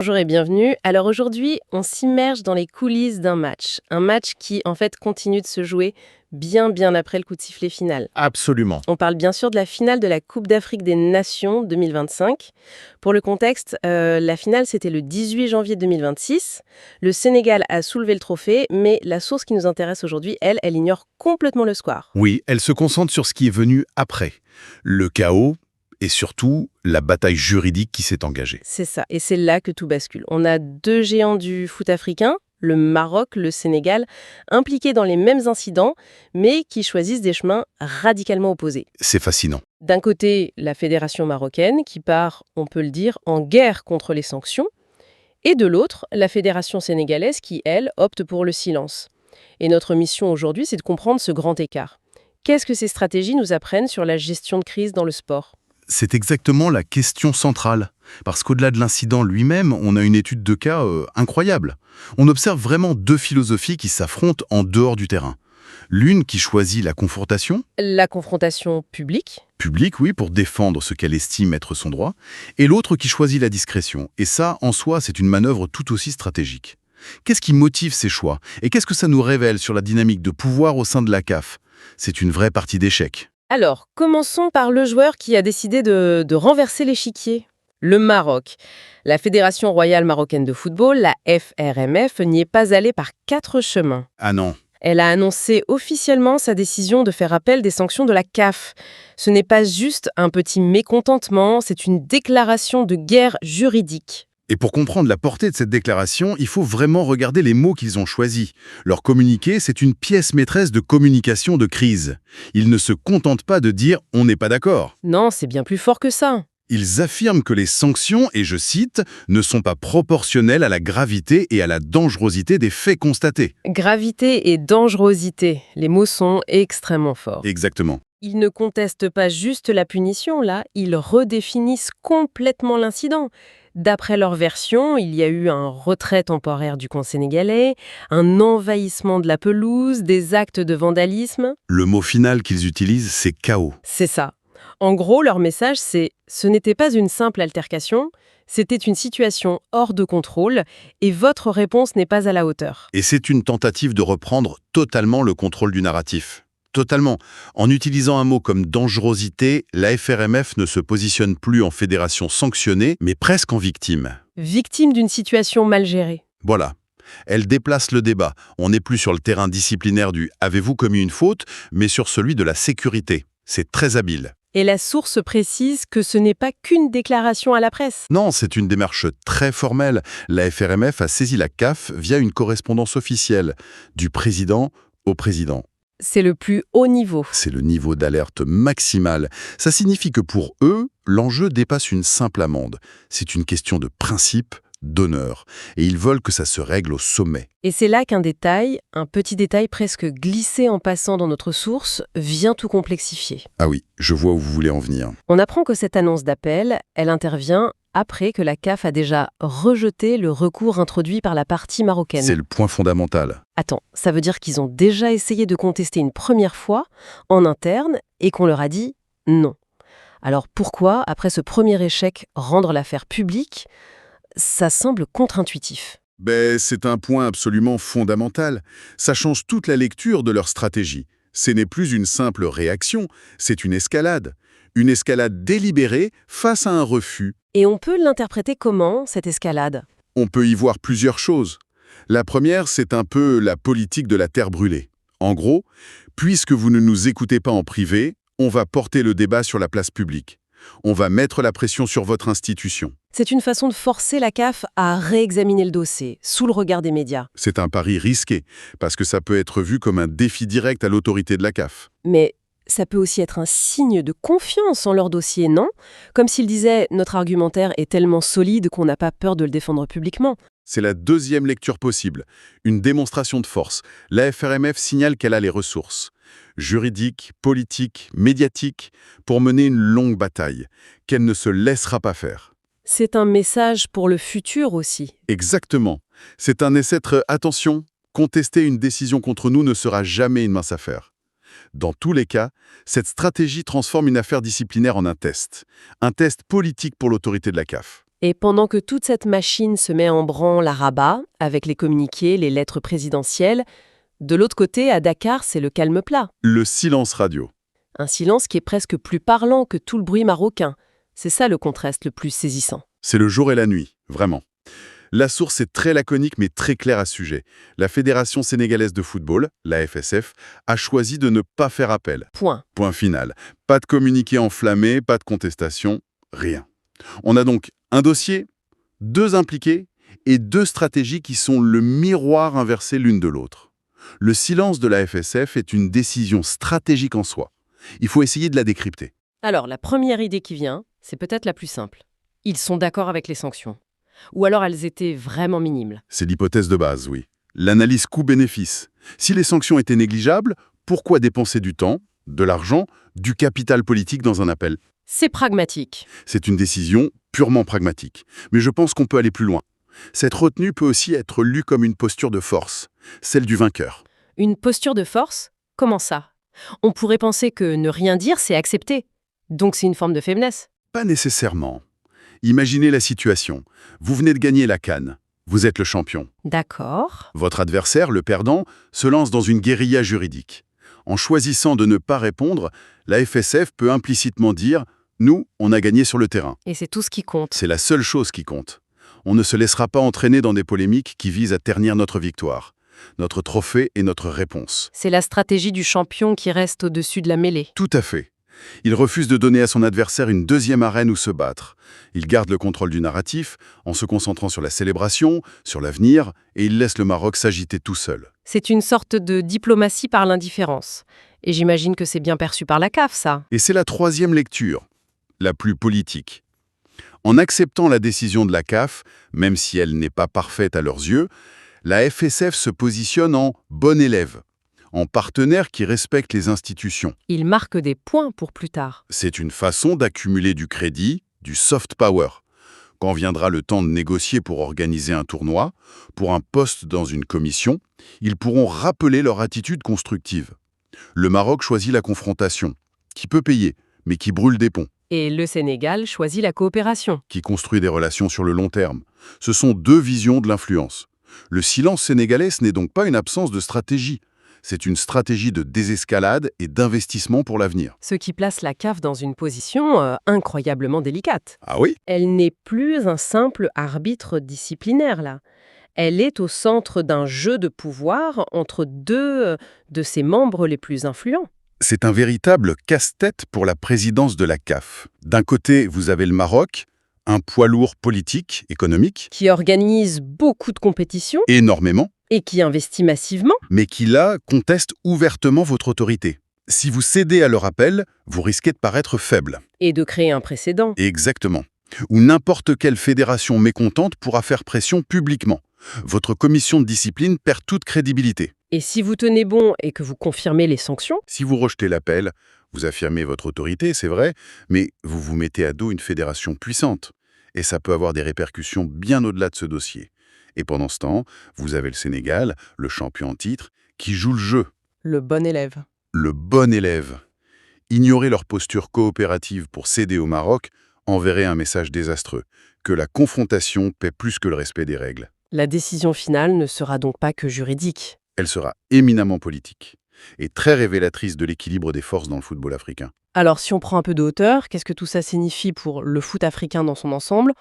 Bonjour et bienvenue. Alors aujourd'hui, on s'immerge dans les coulisses d'un match. Un match qui, en fait, continue de se jouer bien après le coup de sifflet final. Absolument. On parle bien sûr de la finale de la Coupe d'Afrique des Nations 2025. Pour le contexte, la finale, c'était le 18 janvier 2026. Le Sénégal a soulevé le trophée, mais la source qui nous intéresse aujourd'hui, elle ignore complètement le score. Oui, elle se concentre sur ce qui est venu après. Le chaos et surtout la bataille juridique qui s'est engagée. C'est ça, et c'est là que tout bascule. On a deux géants du foot africain, le Maroc, le Sénégal, impliqués dans les mêmes incidents, mais qui choisissent des chemins radicalement opposés. C'est fascinant. D'un côté, la fédération marocaine, qui part, on peut le dire, en guerre contre les sanctions, et de l'autre, la fédération sénégalaise qui, elle, opte pour le silence. Et notre mission aujourd'hui, c'est de comprendre ce grand écart. Qu'est-ce que ces stratégies nous apprennent sur la gestion de crise dans le sport ? C'est exactement la question centrale. Parce qu'au-delà de l'incident lui-même, on a une étude de cas incroyable. On observe vraiment deux philosophies qui s'affrontent en dehors du terrain. L'une qui choisit la confrontation. La confrontation publique. Publique, oui, pour défendre ce qu'elle estime être son droit. Et l'autre qui choisit la discrétion. Et ça, en soi, c'est une manœuvre tout aussi stratégique. Qu'est-ce qui motive ces choix? Et qu'est-ce que ça nous révèle sur la dynamique de pouvoir au sein de la CAF? C'est une vraie partie d'échecs. Alors, commençons par le joueur qui a décidé de renverser l'échiquier. Le Maroc. La Fédération royale marocaine de football, la FRMF, n'y est pas allée par 4 chemins. Ah non. Elle a annoncé officiellement sa décision de faire appel des sanctions de la CAF. Ce n'est pas juste un petit mécontentement, c'est une déclaration de guerre juridique. Et pour comprendre la portée de cette déclaration, il faut vraiment regarder les mots qu'ils ont choisis. Leur communiqué, c'est une pièce maîtresse de communication de crise. Ils ne se contentent pas de dire « on n'est pas d'accord ». Non, c'est bien plus fort que ça. Ils affirment que les sanctions, et je cite, ne sont pas proportionnelles à la gravité et à la dangerosité des faits constatés. Gravité et dangerosité, les mots sont extrêmement forts. Exactement. Ils ne contestent pas juste la punition, là, ils redéfinissent complètement l'incident. D'après leur version, il y a eu un retrait temporaire du camp sénégalais, un envahissement de la pelouse, des actes de vandalisme. Le mot final qu'ils utilisent, c'est « chaos ». C'est ça. En gros, leur message, c'est « ce n'était pas une simple altercation, c'était une situation hors de contrôle et votre réponse n'est pas à la hauteur. » Et c'est une tentative de reprendre totalement le contrôle du narratif. Totalement. En utilisant un mot comme dangerosité, la FRMF ne se positionne plus en fédération sanctionnée, mais presque en victime. Victime d'une situation mal gérée. Voilà. Elle déplace le débat. On n'est plus sur le terrain disciplinaire du « avez-vous commis une faute ?», mais sur celui de la sécurité. C'est très habile. Et la source précise que ce n'est pas qu'une déclaration à la presse. Non, c'est une démarche très formelle. La FRMF a saisi la CAF via une correspondance officielle, du président au président. C'est le plus haut niveau. C'est le niveau d'alerte maximal. Ça signifie que pour eux, l'enjeu dépasse une simple amende. C'est une question de principe, d'honneur. Et ils veulent que ça se règle au sommet. Et c'est là qu'un détail, un petit détail presque glissé en passant dans notre source, vient tout complexifier. Ah oui, je vois où vous voulez en venir. On apprend que cette annonce d'appel, elle intervient après que la CAF a déjà rejeté le recours introduit par la partie marocaine. C'est le point fondamental. Attends, ça veut dire qu'ils ont déjà essayé de contester une première fois, en interne, et qu'on leur a dit non. Alors pourquoi, après ce premier échec, rendre l'affaire publique ? Ça semble contre-intuitif. C'est un point absolument fondamental. Ça change toute la lecture de leur stratégie. Ce n'est plus une simple réaction, c'est une escalade. Une escalade délibérée face à un refus. Et on peut l'interpréter comment, cette escalade ? On peut y voir plusieurs choses. La première, c'est un peu la politique de la terre brûlée. En gros, puisque vous ne nous écoutez pas en privé, on va porter le débat sur la place publique. On va mettre la pression sur votre institution. C'est une façon de forcer la CAF à réexaminer le dossier, sous le regard des médias. C'est un pari risqué, parce que ça peut être vu comme un défi direct à l'autorité de la CAF. Mais ça peut aussi être un signe de confiance en leur dossier, non ? Comme s'ils disaient « notre argumentaire est tellement solide qu'on n'a pas peur de le défendre publiquement ». C'est la deuxième lecture possible, une démonstration de force. La FRMF signale qu'elle a les ressources, juridiques, politiques, médiatiques, pour mener une longue bataille, qu'elle ne se laissera pas faire. C'est un message pour le futur aussi. Exactement. C'est un essai-être attention, contester une décision contre nous ne sera jamais une mince affaire. Dans tous les cas, cette stratégie transforme une affaire disciplinaire en un test politique pour l'autorité de la CAF. Et pendant que toute cette machine se met en branle à Rabat, avec les communiqués, les lettres présidentielles, de l'autre côté, à Dakar, c'est le calme plat. Le silence radio. Un silence qui est presque plus parlant que tout le bruit marocain. C'est ça le contraste le plus saisissant. C'est le jour et la nuit, vraiment. La source est très laconique mais très claire à ce sujet. La Fédération sénégalaise de football, la FSF, a choisi de ne pas faire appel. Point. Point final. Pas de communiqué enflammé, pas de contestation, rien. On a donc un dossier, 2 impliqués et 2 stratégies qui sont le miroir inversé l'une de l'autre. Le silence de la FSF est une décision stratégique en soi. Il faut essayer de la décrypter. Alors, la première idée qui vient, c'est peut-être la plus simple. Ils sont d'accord avec les sanctions. Ou alors elles étaient vraiment minimes. C'est l'hypothèse de base, oui. L'analyse coût-bénéfice. Si les sanctions étaient négligeables, pourquoi dépenser du temps, de l'argent, du capital politique dans un appel? C'est pragmatique. C'est une décision purement pragmatique. Mais je pense qu'on peut aller plus loin. Cette retenue peut aussi être lue comme une posture de force, celle du vainqueur. Une posture de force? Comment ça? On pourrait penser que ne rien dire, c'est accepter. Donc c'est une forme de faiblesse. Pas nécessairement. Imaginez la situation. Vous venez de gagner la CAN. Vous êtes le champion. D'accord. Votre adversaire, le perdant, se lance dans une guérilla juridique. En choisissant de ne pas répondre, la FSF peut implicitement dire « Nous, on a gagné sur le terrain Et c'est tout ce qui ». compte. C'est la seule chose qui compte. On ne se laissera pas entraîner dans des polémiques qui visent à ternir notre victoire. Notre trophée est notre réponse. C'est la stratégie du champion qui reste au-dessus de la mêlée. Tout à fait. Il refuse de donner à son adversaire une deuxième arène où se battre. Il garde le contrôle du narratif en se concentrant sur la célébration, sur l'avenir, et il laisse le Maroc s'agiter tout seul. C'est une sorte de diplomatie par l'indifférence. Et j'imagine que c'est bien perçu par la CAF, ça. Et c'est la 3e lecture, la plus politique. En acceptant la décision de la CAF, même si elle n'est pas parfaite à leurs yeux, la FSF se positionne en bon élève, en partenaire qui respecte les institutions. Il marque des points pour plus tard. C'est une façon d'accumuler du crédit, du soft power. Quand viendra le temps de négocier pour organiser un tournoi, pour un poste dans une commission, ils pourront rappeler leur attitude constructive. Le Maroc choisit la confrontation, qui peut payer, mais qui brûle des ponts, Et le Sénégal choisit la coopération. qui construit des relations sur le long terme. Ce sont 2 visions de l'influence. Le silence sénégalais n'est donc pas une absence de stratégie. C'est une stratégie de désescalade et d'investissement pour l'avenir. Ce qui place la CAF dans une position incroyablement délicate. Ah oui? Elle n'est plus un simple arbitre disciplinaire, là. Elle est au centre d'un jeu de pouvoir entre 2 de ses membres les plus influents. C'est un véritable casse-tête pour la présidence de la CAF. D'un côté, vous avez le Maroc, un poids lourd politique, économique, Qui organise beaucoup de compétitions énormément, et qui investit massivement. mais qui là conteste ouvertement votre autorité. Si vous cédez à leur appel, vous risquez de paraître faible. Et de créer un précédent. Exactement. Ou n'importe quelle fédération mécontente pourra faire pression publiquement. Votre commission de discipline perd toute crédibilité. Et si vous tenez bon et que vous confirmez les sanctions, Si vous rejetez l'appel, vous affirmez votre autorité, c'est vrai, mais vous vous mettez à dos une fédération puissante. Et ça peut avoir des répercussions bien au-delà de ce dossier. Et pendant ce temps, vous avez le Sénégal, le champion en titre, qui joue le jeu, le bon élève. le bon élève. Ignorer leur posture coopérative pour céder au Maroc enverrait un message désastreux, que la confrontation paie plus que le respect des règles. La décision finale ne sera donc pas que juridique. Elle sera éminemment politique et très révélatrice de l'équilibre des forces dans le football africain. Alors si on prend un peu de hauteur, qu'est-ce que tout ça signifie pour le foot africain dans son ensemble?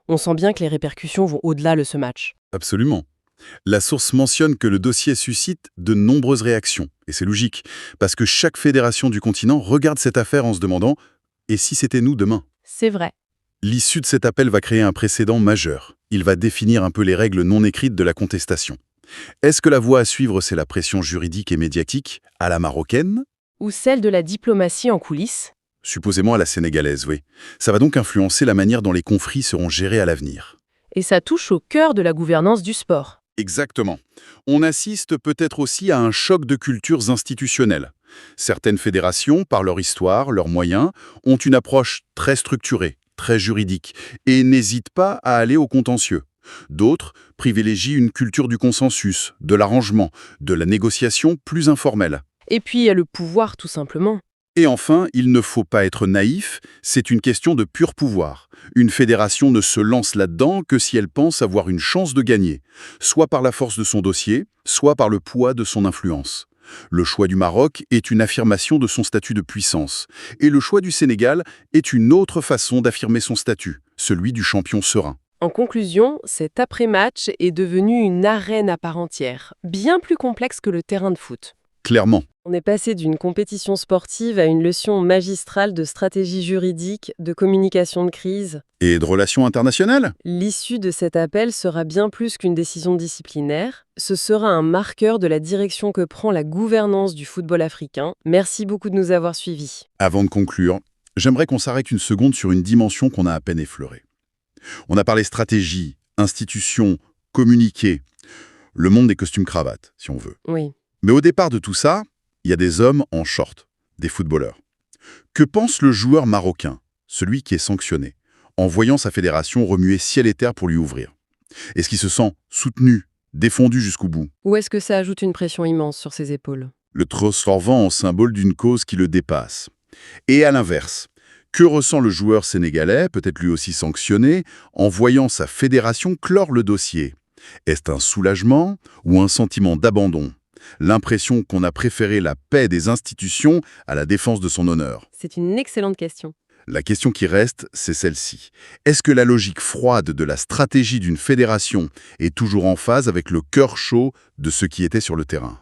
On sent bien que les répercussions vont au-delà de ce match. Absolument. La source mentionne que le dossier suscite de nombreuses réactions. Et c'est logique, parce que chaque fédération du continent regarde cette affaire en se demandant « Et si c'était nous demain ?» C'est vrai. L'issue de cet appel va créer un précédent majeur. Il va définir un peu les règles non écrites de la contestation. Est-ce que la voie à suivre, c'est la pression juridique et médiatique, à la marocaine? Ou celle de la diplomatie en coulisses? Supposément à la sénégalaise, oui. Ça va donc influencer la manière dont les conflits seront gérés à l'avenir. Et ça touche au cœur de la gouvernance du sport. Exactement. On assiste peut-être aussi à un choc de cultures institutionnelles. Certaines fédérations, par leur histoire, leurs moyens, ont une approche très structurée, très juridique, et n'hésitent pas à aller au contentieux. D'autres privilégient une culture du consensus, de l'arrangement, de la négociation plus informelle. Et puis il y a le pouvoir, tout simplement. Et enfin, il ne faut pas être naïf, c'est une question de pur pouvoir. Une fédération ne se lance là-dedans que si elle pense avoir une chance de gagner, soit par la force de son dossier, soit par le poids de son influence. Le choix du Maroc est une affirmation de son statut de puissance, et le choix du Sénégal est une autre façon d'affirmer son statut, celui du champion serein. En conclusion, cet après-match est devenu une arène à part entière, bien plus complexe que le terrain de foot. Clairement. On est passé d'une compétition sportive à une leçon magistrale de stratégie juridique, de communication de crise. Et de relations internationales? L'issue de cet appel sera bien plus qu'une décision disciplinaire. Ce sera un marqueur de la direction que prend la gouvernance du football africain. Merci beaucoup de nous avoir suivis. Avant de conclure, j'aimerais qu'on s'arrête une seconde sur une dimension qu'on a à peine effleurée. On a parlé stratégie, institutions, communiqué, le monde des costumes-cravates, si on veut. Oui. Mais au départ de tout ça, il y a des hommes en short, des footballeurs. Que pense le joueur marocain, celui qui est sanctionné, en voyant sa fédération remuer ciel et terre pour lui ouvrir? Est-ce qu'il se sent soutenu, défendu jusqu'au bout? Ou est-ce que ça ajoute une pression immense sur ses épaules? Le transformant en symbole d'une cause qui le dépasse. Et à l'inverse, que ressent le joueur sénégalais, peut-être lui aussi sanctionné, en voyant sa fédération clore le dossier? Est-ce un soulagement ou un sentiment d'abandon? L'impression qu'on a préféré la paix des institutions à la défense de son honneur? C'est une excellente question. La question qui reste, c'est celle-ci. Est-ce que la logique froide de la stratégie d'une fédération est toujours en phase avec le cœur chaud de ceux qui étaient sur le terrain?